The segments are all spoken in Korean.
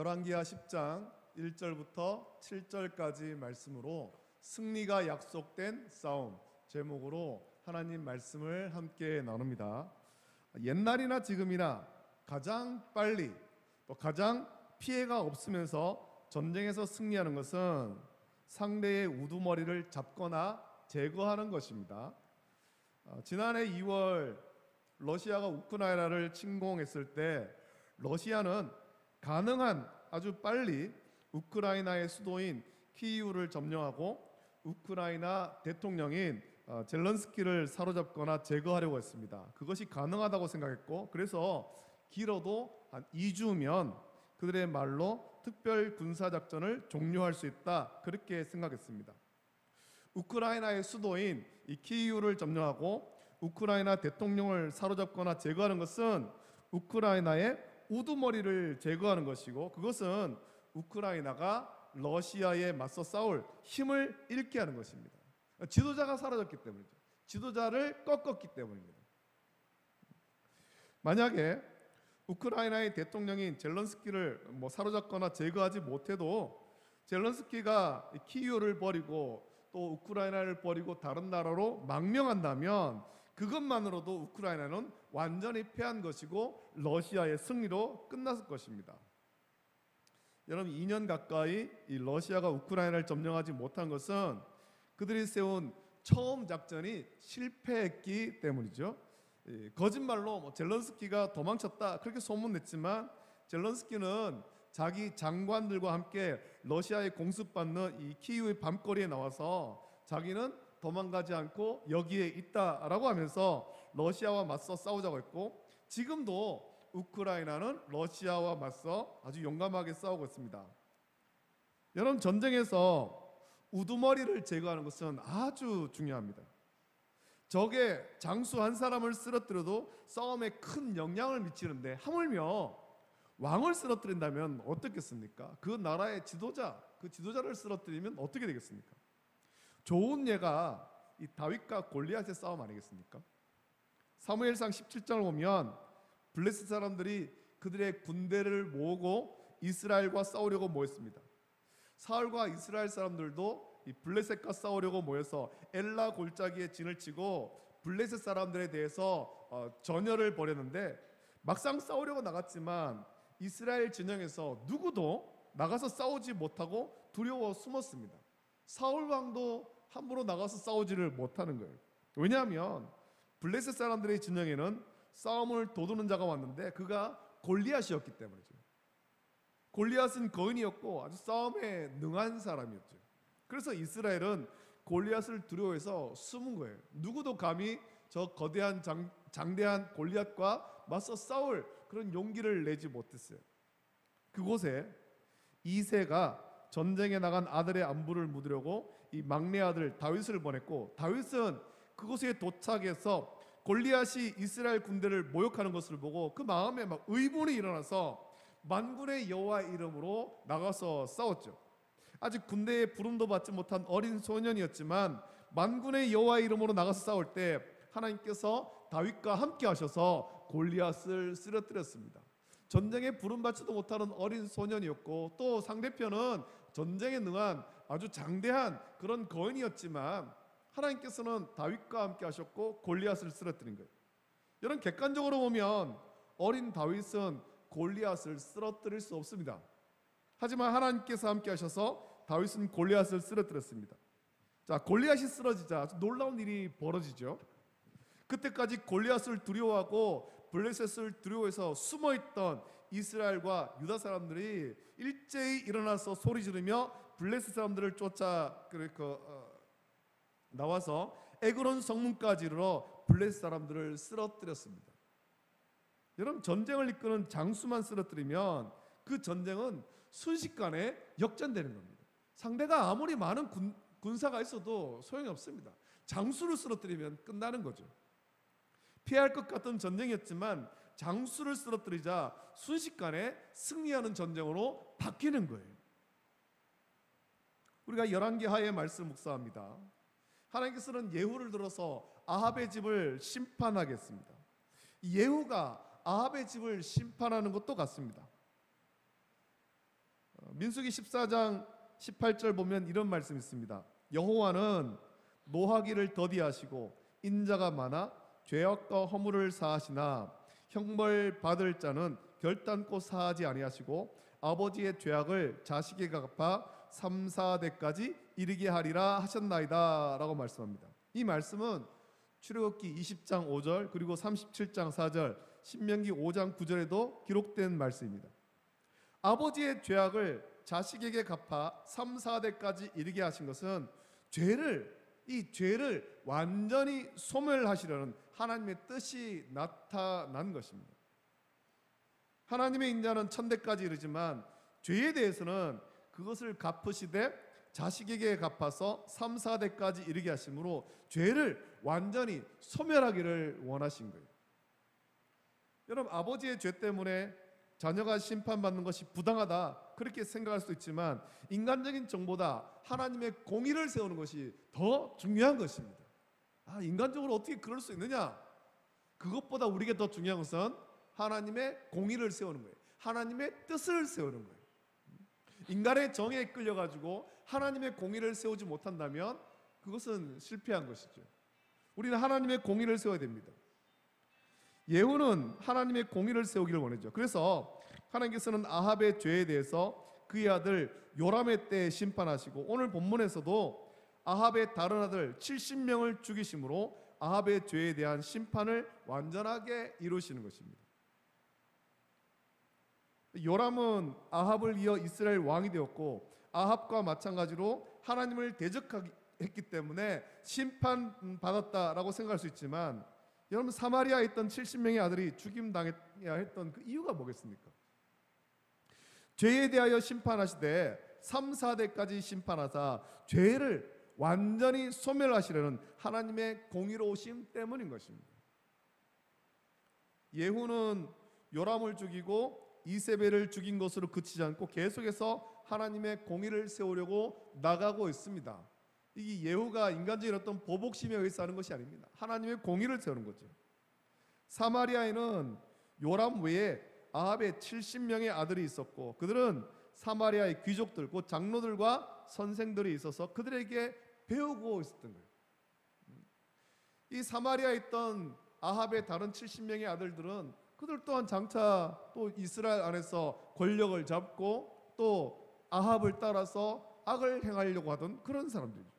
열왕기하 10장 1절부터 7절까지 말씀으로 승리가 약속된 싸움 제목으로 하나님 말씀을 함께 나눕니다. 옛날이나 지금이나 가장 빨리 또 가장 피해가 없으면서 전쟁에서 승리하는 것은 상대의 우두머리를 잡거나 제거하는 것입니다. 지난해 2월 러시아가 우크라이나를 침공했을 때 러시아는 가능한 아주 빨리 우크라이나의 수도인 키이우를 점령하고 우크라이나 대통령인 젤런스키를 사로잡거나 제거하려고 했습니다. 그것이 가능하다고 생각했고, 그래서 길어도 한 2주면 그들의 말로 특별 군사작전을 종료할 수 있다, 그렇게 생각했습니다. 우크라이나의 수도인 이 키이우를 점령하고 우크라이나 대통령을 사로잡거나 제거하는 것은 우크라이나의 우두머리를 제거하는 것이고, 그것은 우크라이나가 러시아에 맞서 싸울 힘을 잃게 하는 것입니다. 지도자가 사라졌기 때문이죠. 지도자를 꺾었기 때문입니다. 만약에 우크라이나의 대통령인 젤런스키를 사로잡거나 제거하지 못해도 젤런스키가 키이우를 버리고 또 우크라이나를 버리고 다른 나라로 망명한다면 그것만으로도 우크라이나는 완전히 패한 것이고 러시아의 승리로 끝났을 것입니다. 여러분, 2년 가까이 이 러시아가 우크라이나를 점령하지 못한 것은 그들이 세운 처음 작전이 실패했기 때문이죠. 거짓말로 젤런스키가 도망쳤다 그렇게 소문냈지만 젤런스키는 자기 장관들과 함께 러시아에 공습받는 이 키이우의 밤거리에 나와서 자기는 도망가지 않고 여기에 있다라고 하면서 러시아와 맞서 싸우자고 했고, 지금도 우크라이나는 러시아와 맞서 아주 용감하게 싸우고 있습니다. 여러분, 전쟁에서 우두머리를 제거하는 것은 아주 중요합니다. 적의 장수 한 사람을 쓰러뜨려도 싸움에 큰 영향을 미치는데 하물며 왕을 쓰러뜨린다면 어떻겠습니까? 그 나라의 지도자, 그 지도자를 쓰러뜨리면 어떻게 되겠습니까? 좋은 예가 이 다윗과 골리앗의 싸움 아니겠습니까? 사무엘상 17장을 보면 블레셋 사람들이 그들의 군대를 모으고 이스라엘과 싸우려고 모였습니다. 사울과 이스라엘 사람들도 이 블레셋과 싸우려고 모여서 엘라 골짜기에 진을 치고 블레셋 사람들에 대해서 전열을 벌였는데 막상 싸우려고 나갔지만 이스라엘 진영에서 누구도 나가서 싸우지 못하고 두려워 숨었습니다. 사울 왕도 함부로 나가서 싸우지를 못하는 거예요. 왜냐하면 블레셋 사람들의 진영에는 싸움을 도두는 자가 왔는데 그가 골리앗이었기 때문이죠. 골리앗은 거인이었고 아주 싸움에 능한 사람이었죠. 그래서 이스라엘은 골리앗을 두려워해서 숨은 거예요. 누구도 감히 저 거대한 장대한 골리앗과 맞서 싸울 그런 용기를 내지 못했어요. 그곳에 이새가 전쟁에 나간 아들의 안부를 묻으려고 이 막내 아들 다윗을 보냈고, 다윗은 그곳에 도착해서 골리앗이 이스라엘 군대를 모욕하는 것을 보고 그 마음에 막 의분이 일어나서 만군의 여호와의 이름으로 나가서 싸웠죠. 아직 군대에 부름도 받지 못한 어린 소년이었지만 만군의 여호와의 이름으로 나가서 싸울 때 하나님께서 다윗과 함께 하셔서 골리앗을 쓰러뜨렸습니다. 전쟁에 부름받지도 못하는 어린 소년이었고 또 상대편은 전쟁에 능한 아주 장대한 그런 거인이었지만 하나님께서는 다윗과 함께 하셨고 골리앗을 쓰러뜨린 거예요. 여러분, 객관적으로 보면 어린 다윗은 골리앗을 쓰러뜨릴 수 없습니다. 하지만 하나님께서 함께 하셔서 다윗은 골리앗을 쓰러뜨렸습니다. 자, 골리앗이 쓰러지자 아주 놀라운 일이 벌어지죠. 그때까지 골리앗을 두려워하고 블레셋을 두려워해서 숨어있던 이스라엘과 유다 사람들이 일제히 일어나서 소리 지르며 블레셋 사람들을 쫓아 나와서 에그론 성문까지 이르러 블레셋 사람들을 쓰러뜨렸습니다. 여러분, 전쟁을 이끄는 장수만 쓰러뜨리면 그 전쟁은 순식간에 역전되는 겁니다. 상대가 아무리 많은 군사가 있어도 소용이 없습니다. 장수를 쓰러뜨리면 끝나는 거죠. 피할 것 같던 전쟁이었지만 장수를 쓰러뜨리자 순식간에 승리하는 전쟁으로 바뀌는 거예요. 우리가 열왕기하의 말씀 묵상합니다. 하나님께서는 예후를 들어서 아합의 집을 심판하겠습니다. 예후가 아합의 집을 심판하는 것도 같습니다. 민수기 14장 18절 보면 이런 말씀이 있습니다. 여호와는 노하기를 더디하시고 인자가 많아 죄악과 허물을 사하시나 형벌 받을 자는 결단코 사하지 아니하시고 아버지의 죄악을 자식에게 갚아 3, 4대까지 이르게 하리라 하셨나이다 라고 말씀합니다. 이 말씀은 출애굽기 20장 5절 그리고 37장 4절 신명기 5장 9절에도 기록된 말씀입니다. 아버지의 죄악을 자식에게 갚아 3, 4대까지 이르게 하신 것은 이 죄를 완전히 소멸하시려는 하나님의 뜻이 나타난 것입니다. 하나님의 인자는 천대까지 이르지만 죄에 대해서는 그것을 갚으시되 자식에게 갚아서 3, 4대까지 이르게 하심으로 죄를 완전히 소멸하기를 원하신 거예요. 여러분, 아버지의 죄 때문에 자녀가 심판받는 것이 부당하다 그렇게 생각할 수 있지만 인간적인 정보다 하나님의 공의를 세우는 것이 더 중요한 것입니다. 인간적으로 어떻게 그럴 수 있느냐? 그것보다 우리에게 더 중요한 것은 하나님의 공의를 세우는 거예요. 하나님의 뜻을 세우는 거예요. 인간의 정에 끌려가지고 하나님의 공의를 세우지 못한다면 그것은 실패한 것이죠. 우리는 하나님의 공의를 세워야 됩니다. 예후는 하나님의 공의를 세우기를 원했죠. 그래서 하나님께서는 아합의 죄에 대해서 그의 아들 요람의 때에 심판하시고 오늘 본문에서도 아합의 다른 아들 70명을 죽이심으로 아합의 죄에 대한 심판을 완전하게 이루시는 것입니다. 요람은 아합을 이어 이스라엘 왕이 되었고 아합과 마찬가지로 하나님을 대적했기 때문에 심판받았다라고 생각할 수 있지만 여러분, 사마리아에 있던 70명의 아들이 죽임당해야 했던 그 이유가 뭐겠습니까? 죄에 대하여 심판하시되 3, 4대까지 심판하사 죄를 완전히 소멸하시려는 하나님의 공의로우심 때문인 것입니다. 예후는 요람을 죽이고 이세벨을 죽인 것으로 그치지 않고 계속해서 하나님의 공의를 세우려고 나가고 있습니다. 이 예후가 인간적인 어떤 보복심에 의해서 하는 것이 아닙니다. 하나님의 공의를 세우는 거죠. 사마리아에는 요람 외에 아합의 70명의 아들이 있었고 그들은 사마리아의 귀족들, 곧 장로들과 선생들이 있어서 그들에게 배우고 있었던 거예요. 이 사마리아에 있던 아합의 다른 70명의 아들들은 그들 또한 장차 또 이스라엘 안에서 권력을 잡고 또 아합을 따라서 악을 행하려고 하던 그런 사람들이죠.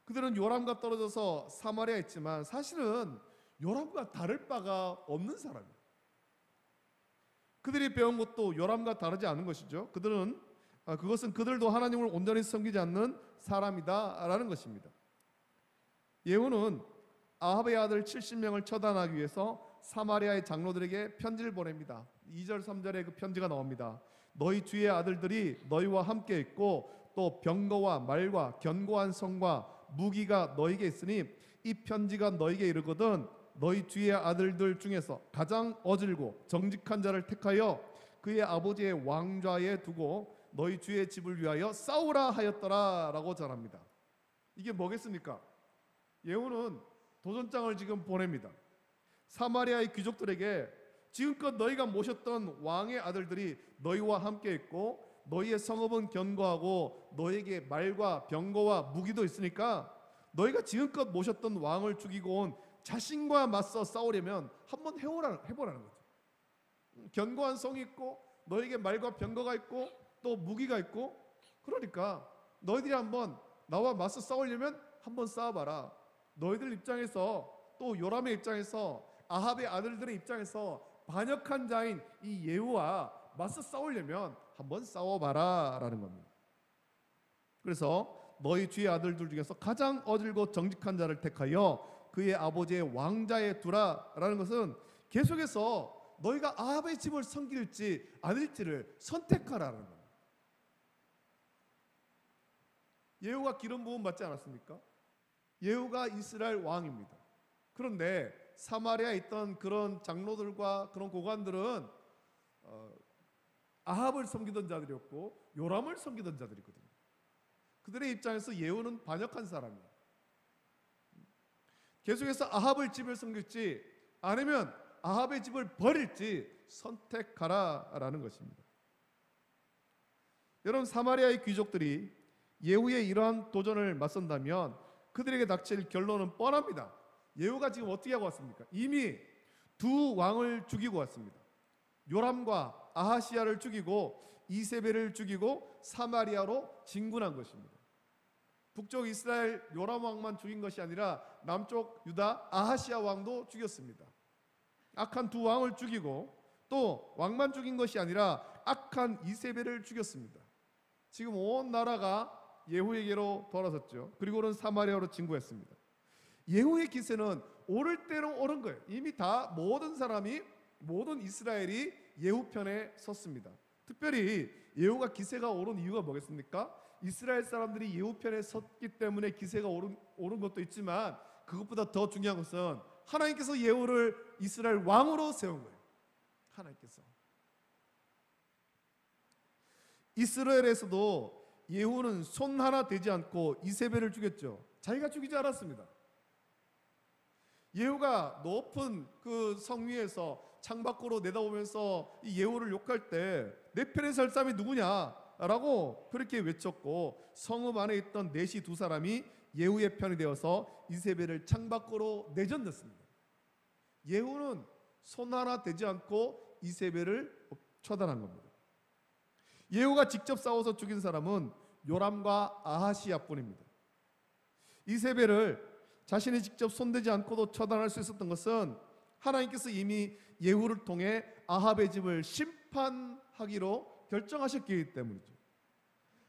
그들은 요람과 떨어져서 사마리아에 있지만 사실은 요람과 다를 바가 없는 사람이에요. 그들이 배운 것도 요람과 다르지 않은 것이죠. 그것은 그들도 하나님을 온전히 섬기지 않는 사람이다라는 것입니다. 예후는 아합의 아들 70명을 처단하기 위해서 사마리아의 장로들에게 편지를 보냅니다. 2절 3절에 그 편지가 나옵니다. 너희 주의 아들들이 너희와 함께 있고 또 병거와 말과 견고한 성과 무기가 너희에게 있으니 이 편지가 너희에게 이르거든 너희 주의 아들들 중에서 가장 어질고 정직한 자를 택하여 그의 아버지의 왕좌에 두고 너희 주의 집을 위하여 싸우라 하였더라 라고 전합니다. 이게 뭐겠습니까? 예후는 도전장을 지금 보냅니다. 사마리아의 귀족들에게 지금껏 너희가 모셨던 왕의 아들들이 너희와 함께 있고 너희의 성읍은 견고하고 너희에게 말과 병거와 무기도 있으니까 너희가 지금껏 모셨던 왕을 죽이고 온 자신과 맞서 싸우려면 한번 해보라는 거죠. 견고한 성이 있고 너희에게 말과 병거가 있고 또 무기가 있고 그러니까 너희들이 한번 나와 맞서 싸우려면 한번 싸워봐라. 너희들 입장에서 또 요람의 입장에서 아합의 아들들의 입장에서 반역한 자인 이 예후와 맞서 싸우려면 한번 싸워봐라 라는 겁니다. 그래서 너희 주의 아들들 중에서 가장 어질고 정직한 자를 택하여 그의 아버지의 왕좌에 두라 라는 것은 계속해서 너희가 아합의 집을 섬길지 아닐지를 선택하라는 겁니다. 예후가 기름 부음 받지 않았습니까? 예후가 이스라엘 왕입니다. 그런데 사마리아에 있던 그런 장로들과 그런 고관들은 아합을 섬기던 자들이었고 요람을 섬기던 자들이거든요. 그들의 입장에서 예후는 반역한 사람이에요. 계속해서 아합의 집을 섬길지 아니면 아합의 집을 버릴지 선택하라라는 것입니다. 여러분, 사마리아의 귀족들이 예후의 이러한 도전을 맞선다면 그들에게 닥칠 결론은 뻔합니다. 예후가 지금 어떻게 하고 왔습니까? 이미 두 왕을 죽이고 왔습니다. 요람과 아하시야를 죽이고 이세벨을 죽이고 사마리아로 진군한 것입니다. 북쪽 이스라엘 요람 왕만 죽인 것이 아니라 남쪽 유다 아하시야 왕도 죽였습니다. 악한 두 왕을 죽이고 또 왕만 죽인 것이 아니라 악한 이세벨을 죽였습니다. 지금 온 나라가 예후에게로 돌아섰죠. 그리고는 사마리아로 진구했습니다. 예후의 기세는 오를 대로 오른 거예요. 이미 다 모든 이스라엘이 예후 편에 섰습니다. 특별히 예후가 기세가 오른 이유가 뭐겠습니까? 이스라엘 사람들이 예후 편에 섰기 때문에 기세가 오른 것도 있지만 그것보다 더 중요한 것은 하나님께서 예후를 이스라엘 왕으로 세운 거예요. 하나님께서. 이스라엘에서도 예후는 손 하나 대지 않고 이세벨을 죽였죠. 자기가 죽이지 않았습니다. 예후가 높은 그 성 위에서 창밖으로 내다보면서 이 예후를 욕할 때 내 편에 설 사람이 누구냐라고 그렇게 외쳤고, 성읍 안에 있던 넷이 두 사람이 예후의 편이 되어서 이세벨을 창밖으로 내전냈습니다. 예후는 손 하나 대지 않고 이세벨을 처단한 겁니다. 예후가 직접 싸워서 죽인 사람은 요람과 아하시야뿐입니다. 이세벨을 자신이 직접 손대지 않고도 처단할 수 있었던 것은 하나님께서 이미 예후를 통해 아합의 집을 심판하기로 결정하셨기 때문이죠.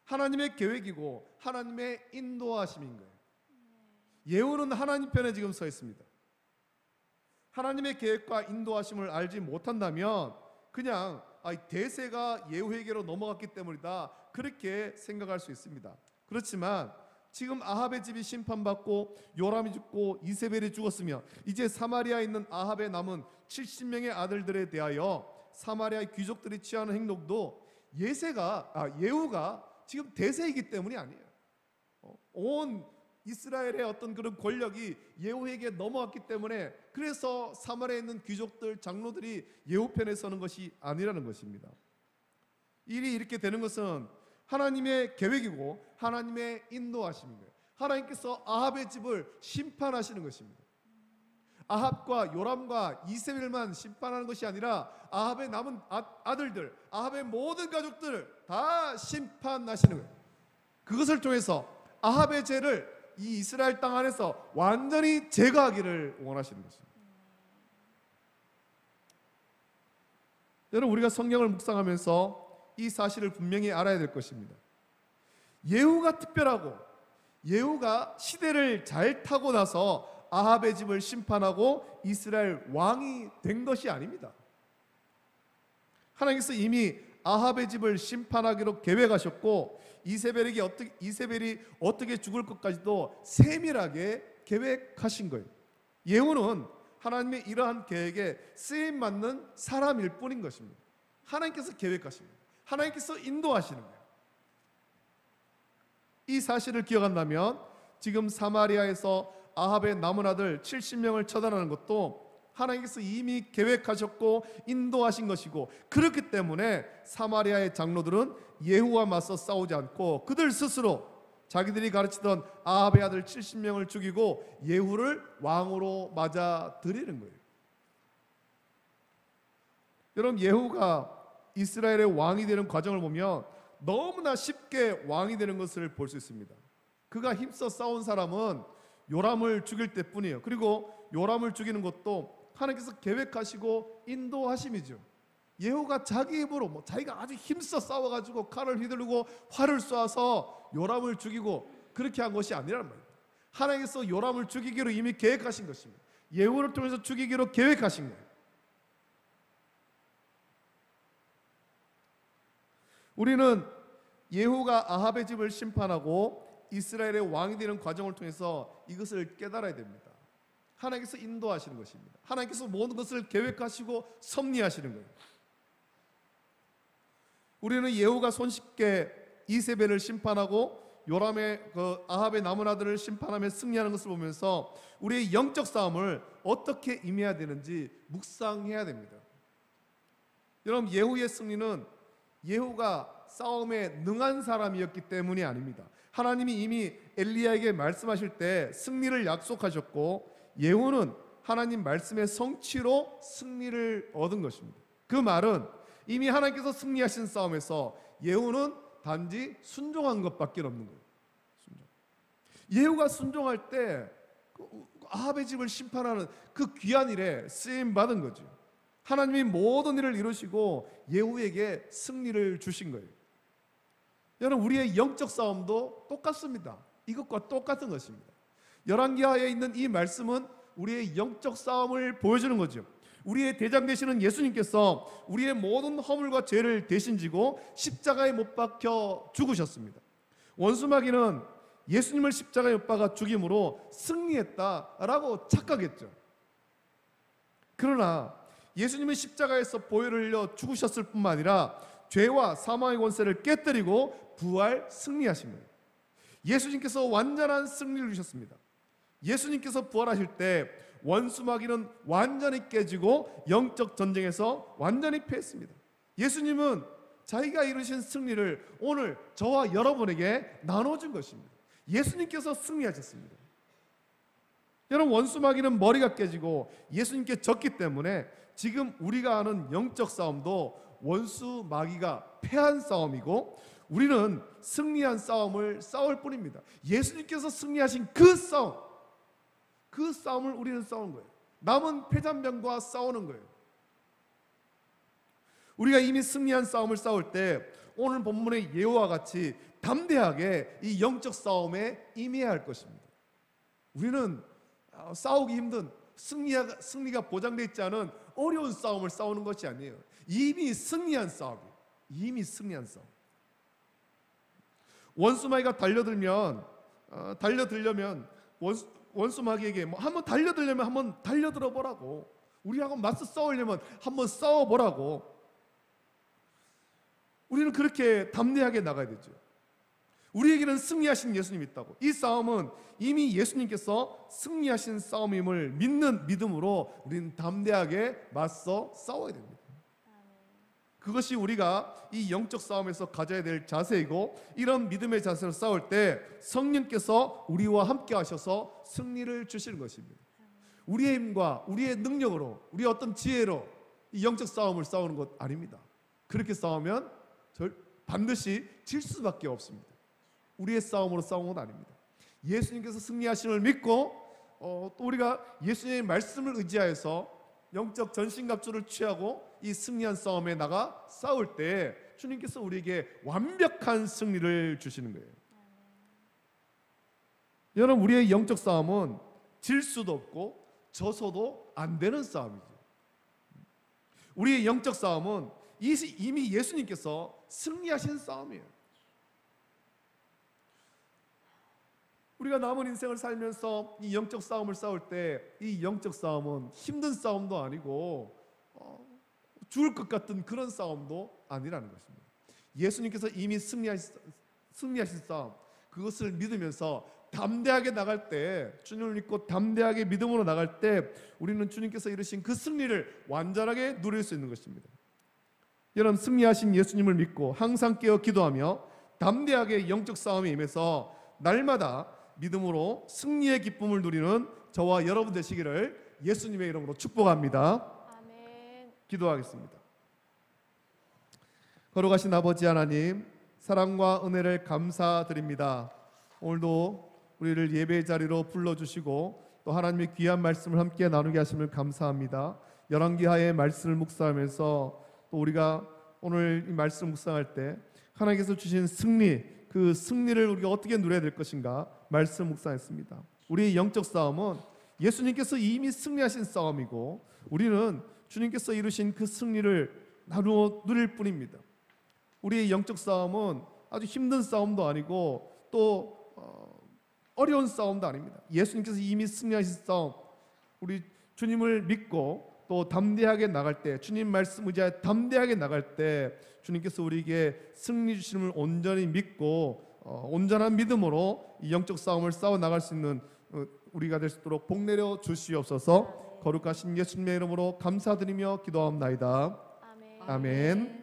하나님의 계획이고 하나님의 인도하심인 거예요. 예후는 하나님 편에 지금 서 있습니다. 하나님의 계획과 인도하심을 알지 못한다면 그냥 대세가 예후에게로 넘어갔기 때문이다, 그렇게 생각할 수 있습니다. 그렇지만 지금 아합의 집이 심판받고 요람이 죽고 이세벨이 죽었으며 이제 사마리아에 있는 아합의 남은 70명의 아들들에 대하여 사마리아의 귀족들이 취하는 행동도 예후가 지금 대세이기 때문이 아니에요. 온 이스라엘의 어떤 그런 권력이 예후에게 넘어왔기 때문에, 그래서 사마리아에 있는 귀족들, 장로들이 예후 편에 서는 것이 아니라는 것입니다. 일이 이렇게 되는 것은 하나님의 계획이고 하나님의 인도하심인 거예요. 하나님께서 아합의 집을 심판하시는 것입니다. 아합과 요람과 이세벨만 심판하는 것이 아니라 아합의 남은 아들들, 아합의 모든 가족들을 다 심판하시는 거예요. 그것을 통해서 아합의 죄를 이 이스라엘 땅 안에서 완전히 제거하기를 원하시는 것입니다. 여러분, 우리가 성경을 묵상하면서 이 사실을 분명히 알아야 될 것입니다. 예후가 특별하고 예후가 시대를 잘 타고 나서 아합의 집을 심판하고 이스라엘 왕이 된 것이 아닙니다. 하나님께서 이미 아합의 집을 심판하기로 계획하셨고 이세벨이 어떻게 죽을 것까지도 세밀하게 계획하신 거예요. 예후는 하나님의 이러한 계획에 쓰임 맞는 사람일 뿐인 것입니다. 하나님께서 계획하십니다. 하나님께서 인도하시는 거예요. 이 사실을 기억한다면 지금 사마리아에서 아합의 남은 아들 70명을 처단하는 것도 하나님께서 이미 계획하셨고 인도하신 것이고, 그렇기 때문에 사마리아의 장로들은 예후와 맞서 싸우지 않고 그들 스스로 자기들이 가르치던 아합의 아들 70명을 죽이고 예후를 왕으로 맞아 들이는 거예요. 여러분, 예후가 이스라엘의 왕이 되는 과정을 보면 너무나 쉽게 왕이 되는 것을 볼 수 있습니다. 그가 힘써 싸운 사람은 요람을 죽일 때뿐이에요. 그리고 요람을 죽이는 것도 하나님께서 계획하시고 인도하심이죠. 예후가 자기 힘으로 자기가 아주 힘써 싸워가지고 칼을 휘두르고 활을 쏘아서 요람을 죽이고 그렇게 한 것이 아니란 말이에요. 하나님께서 요람을 죽이기로 이미 계획하신 것입니다. 예후를 통해서 죽이기로 계획하신 거예요. 우리는 예후가 아합의 집을 심판하고 이스라엘의 왕이 되는 과정을 통해서 이것을 깨달아야 됩니다. 하나님께서 인도하시는 것입니다. 하나님께서 모든 것을 계획하시고 섭리하시는 거예요. 우리는 예후가 손쉽게 이세벨을 심판하고 요람의 아합의 남은 아들을 심판하며 승리하는 것을 보면서 우리의 영적 싸움을 어떻게 임해야 되는지 묵상해야 됩니다. 여러분, 예후의 승리는 예후가 싸움에 능한 사람이었기 때문이 아닙니다. 하나님이 이미 엘리야에게 말씀하실 때 승리를 약속하셨고, 예후는 하나님 말씀의 성취로 승리를 얻은 것입니다. 그 말은 이미 하나님께서 승리하신 싸움에서 예후는 단지 순종한 것밖에 없는 거예요. 예후가 순종할 때 아합의 집을 심판하는 그 귀한 일에 쓰임 받은 거죠. 하나님이 모든 일을 이루시고 예후에게 승리를 주신 거예요. 여러분, 우리의 영적 싸움도 똑같습니다. 이것과 똑같은 것입니다. 열왕기하에 있는 이 말씀은 우리의 영적 싸움을 보여주는 거죠. 우리의 대장 되시는 예수님께서 우리의 모든 허물과 죄를 대신 지고 십자가에 못 박혀 죽으셨습니다. 원수마귀는 예수님을 십자가에 못 박아 죽임으로 승리했다라고 착각했죠. 그러나 예수님은 십자가에서 보혈을 흘려 죽으셨을 뿐만 아니라 죄와 사망의 권세를 깨뜨리고 부활 승리하신 거예요. 예수님께서 완전한 승리를 주셨습니다. 예수님께서 부활하실 때 원수마귀는 완전히 깨지고 영적 전쟁에서 완전히 패했습니다. 예수님은 자기가 이루신 승리를 오늘 저와 여러분에게 나눠준 것입니다. 예수님께서 승리하셨습니다. 여러분, 원수마귀는 머리가 깨지고 예수님께 졌기 때문에 지금 우리가 하는 영적 싸움도 원수마귀가 패한 싸움이고 우리는 승리한 싸움을 싸울 뿐입니다. 예수님께서 승리하신 그 싸움을 우리는 싸우는 거예요. 남은 패잔병과 싸우는 거예요. 우리가 이미 승리한 싸움을 싸울 때 오늘 본문의 예후와 같이 담대하게 이 영적 싸움에 임해야 할 것입니다. 우리는 싸우기 힘든 승리가 보장되어 있지 않은 어려운 싸움을 싸우는 것이 아니에요. 이미 승리한 싸움이에요. 이미 승리한 싸움. 원수마귀가 달려들려면 원수마귀에게 한번 달려들려면 한번 달려들어 보라고, 우리하고 맞서 싸우려면 한번 싸워 보라고. 우리는 그렇게 담대하게 나가야 되죠. 우리에게는 승리하신 예수님이 있다고. 이 싸움은 이미 예수님께서 승리하신 싸움임을 믿는 믿음으로 우리는 담대하게 맞서 싸워야 됩니다. 그것이 우리가 이 영적 싸움에서 가져야 될 자세이고, 이런 믿음의 자세로 싸울 때 성령께서 우리와 함께 하셔서 승리를 주시는 것입니다. 우리의 힘과 우리의 능력으로, 우리의 어떤 지혜로 이 영적 싸움을 싸우는 것 아닙니다. 그렇게 싸우면 반드시 질 수밖에 없습니다. 우리의 싸움으로 싸우는 건 아닙니다. 예수님께서 승리하심을 믿고 또 우리가 예수님의 말씀을 의지하여서 영적 전신갑주를 취하고 이 승리한 싸움에 나가 싸울 때 주님께서 우리에게 완벽한 승리를 주시는 거예요. 여러분, 우리의 영적 싸움은 질 수도 없고 져서도 안 되는 싸움이죠. 우리의 영적 싸움은 이미 예수님께서 승리하신 싸움이에요. 우리가 남은 인생을 살면서 이 영적 싸움을 싸울 때 이 영적 싸움은 힘든 싸움도 아니고 죽을 것 같은 그런 싸움도 아니라는 것입니다. 예수님께서 이미 승리하신 싸움, 그것을 믿으면서 담대하게 나갈 때, 주님을 믿고 담대하게 믿음으로 나갈 때 우리는 주님께서 이루신 그 승리를 완전하게 누릴 수 있는 것입니다. 여러분, 승리하신 예수님을 믿고 항상 깨어 기도하며 담대하게 영적 싸움에 임해서 날마다 믿음으로 승리의 기쁨을 누리는 저와 여러분 되시기를 예수님의 이름으로 축복합니다. 아멘. 기도하겠습니다. 거룩하신 아버지 하나님, 사랑과 은혜를 감사드립니다. 오늘도 우리를 예배의 자리로 불러주시고 또 하나님의 귀한 말씀을 함께 나누게 하심을 감사합니다. 열왕기하의 말씀을 묵상하면서 또 우리가 오늘 이 말씀을 묵상할 때 하나님께서 주신 승리, 그 승리를 우리가 어떻게 누려야 될 것인가 말씀 묵상했습니다. 우리의 영적 싸움은 예수님께서 이미 승리하신 싸움이고 우리는 주님께서 이루신 그 승리를 나누어 누릴 뿐입니다. 우리의 영적 싸움은 아주 힘든 싸움도 아니고 또 어려운 싸움도 아닙니다. 예수님께서 이미 승리하신 싸움, 우리 주님을 믿고 또 담대하게 나갈 때, 주님 말씀 의지하여 담대하게 나갈 때 주님께서 우리에게 승리 주심을 온전히 믿고 온전한 믿음으로 이 영적 싸움을 싸워 나갈 수 있는 우리가 될 수 있도록 복 내려 주시옵소서. 거룩하신 예수님의 이름으로 감사드리며 기도합나이다. 아멘. 아멘.